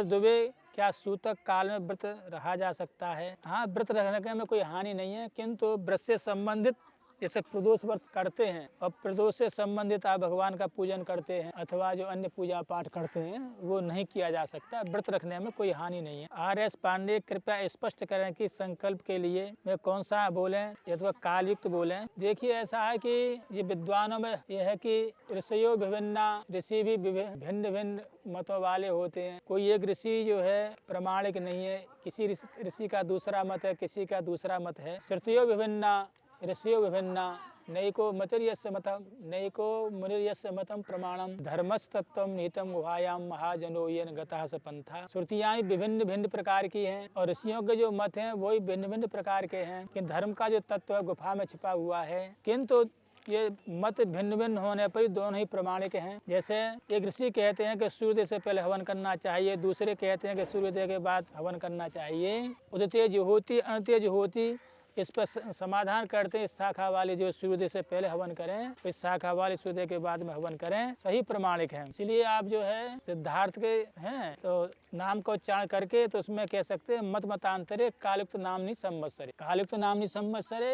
दुबे, क्या सूतक काल में व्रत रहा जा सकता है? हाँ, व्रत रखने में कोई हानि नहीं है, किंतु व्रत से संबंधित जैसे प्रदोष व्रत करते हैं और प्रदोष से संबंधित आप भगवान का पूजन करते हैं अथवा जो अन्य पूजा पाठ करते हैं वो नहीं किया जा सकता। व्रत रखने में कोई हानि नहीं है। R.S. पांडे, कृपया स्पष्ट करें कि संकल्प के लिए वे कौन सा बोलें अथवा कालयुक्त बोलें। देखिए, ऐसा है कि ये विद्वानों में यह है कि ऋषियों विभिन्ना, ऋषि भी भिन्न भिन्न मतों वाले होते हैं। कोई एक ऋषि जो है प्रमाणिक नहीं है, किसी ऋषि का दूसरा मत है, किसी का दूसरा मत है। श्रुतियों विभिन्ना ऋषियों विभिन्ना, नैको मतिर्यस्य मतम नैको मुनिर्यस्य मतम प्रमाणम धर्मस्तत्वम निहितम गुहायाम महाजनो येन गतः स पंथा। श्रुतियाँ विभिन्न भिन्न प्रकार की हैं और ऋषियों के जो मत हैं वो भिन्न भिन्न प्रकार के हैं कि धर्म का जो तत्व है गुफा में छिपा हुआ है, किंतु ये मत भिन्न भिन्न होने पर दोनों ही प्रमाणिक हैं। जैसे एक ऋषि कहते हैं कि सूर्योदय से पहले हवन करना चाहिए, दूसरे कहते हैं कि सूर्योदय के बाद हवन करना चाहिए। उदित जुहोति अनंत जुहोति, इस पर समाधान करते हैं इस शाखा वाले जो सूर्योदय से पहले हवन करें, इस शाखा वाले सूर्योदय के बाद में हवन करें, सही प्रमाणिक है। इसलिए आप जो है सिद्धार्थ के हैं तो नाम को उच्चारण करके तो उसमें कह सकते हैं मत मतांतरे कालयुक्त नामनि संवत्सरे। कालयुक्त नामनि संवत्सरे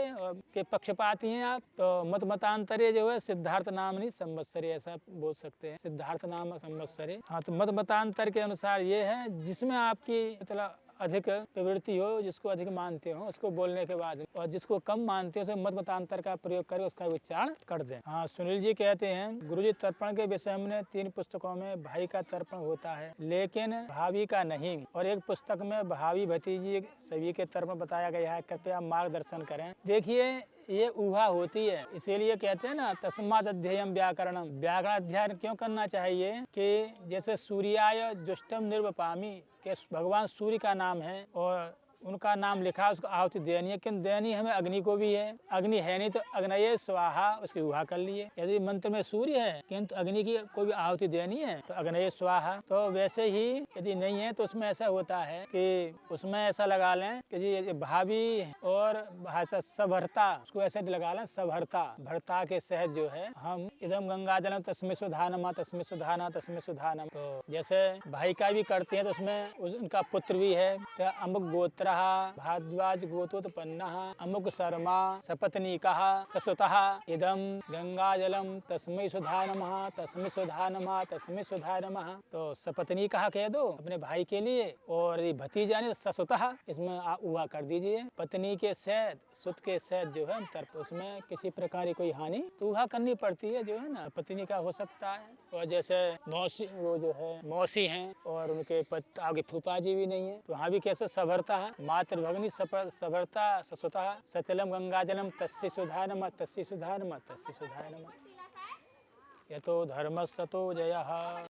के पक्षपाती हैं आप, तो मत मतांतरे जो है सिद्धार्थ नामनि संवत्सरे ऐसा बोल सकते हैं, सिद्धार्थ नाम संवत्सरे। हाँ, तो मत मतांतर के अनुसार ये है जिसमें आपकी मतलब अधिक प्रवृत्ति हो, जिसको अधिक मानते हो उसको बोलने के बाद, और जिसको कम मानते हो उसे मत मतांतर का प्रयोग करके उसका उच्चारण कर दें। हाँ, सुनील जी कहते हैं गुरुजी तर्पण के विषय में 3 पुस्तकों में भाई का तर्पण होता है लेकिन भाभी का नहीं, और एक पुस्तक में भाभी भतीजी सभी के तर्पण बताया गया है, कृपया मार्गदर्शन करें। देखिए, ये ऊहा होती है, इसीलिए कहते हैं ना तस्माद् अध्ययनम व्याकरणम। व्याकरण अध्ययन क्यों करना चाहिए कि जैसे सूर्याय जुष्टम निर्वपामि, के भगवान सूर्य का नाम है और उनका नाम लिखा, उसको आहुति देनी है, किंतु देनी हमें अग्नि को भी है। अग्नि है नहीं तो अग्नये स्वाहा उसकी ऊहा कर लिए। यदि मंत्र में सूर्य है किंतु अग्नि की कोई भी आहुति देनी है तो अग्नये स्वाहा। तो वैसे ही यदि नहीं है तो उसमें ऐसा होता है कि उसमें ऐसा लगा लें कि जी भाभी और भाषा सभरता, उसको ऐसे लगा लें सभरता, भरता के सहज जो है हम इदम गंगा जलम तस्मै सुधानमा तस्मै सुधाना तस्मै सुधानम। तो जैसे भाई का भी करते हैं तो उसमें उनका पुत्र भी है, तो अमुक गोत्र भारद्वाज गोत्रोत्पन्न अमुक शर्मा सपत्नीकः ससुतः इदम गंगा जलम तस्मै सुधा नमः तस्मै सुधा नमः तस्मै सुधा नमः। तो सपत्नीकः कह दो अपने भाई के लिए, और भतीजा ने ससुतः इसमें उहा कर दीजिए। पत्नी के सैद सुत के सैद जो है तर्प, उसमें किसी प्रकार की कोई हानि तो उहा करनी पड़ती है जो है ना, पत्नी का हो सकता है। और जैसे मौसी, वो जो है मौसी हैं और उनके आगे फूफा जी भी नहीं है तो वहाँ भी कैसे सभरता है, मातृभगिनी सभरता ससुतः सतलम गंगाजलम तस्य सुधा नमः तस्य सुधा नमः तस्य सुधा नमः। यतो धर्मस्ततो जयः।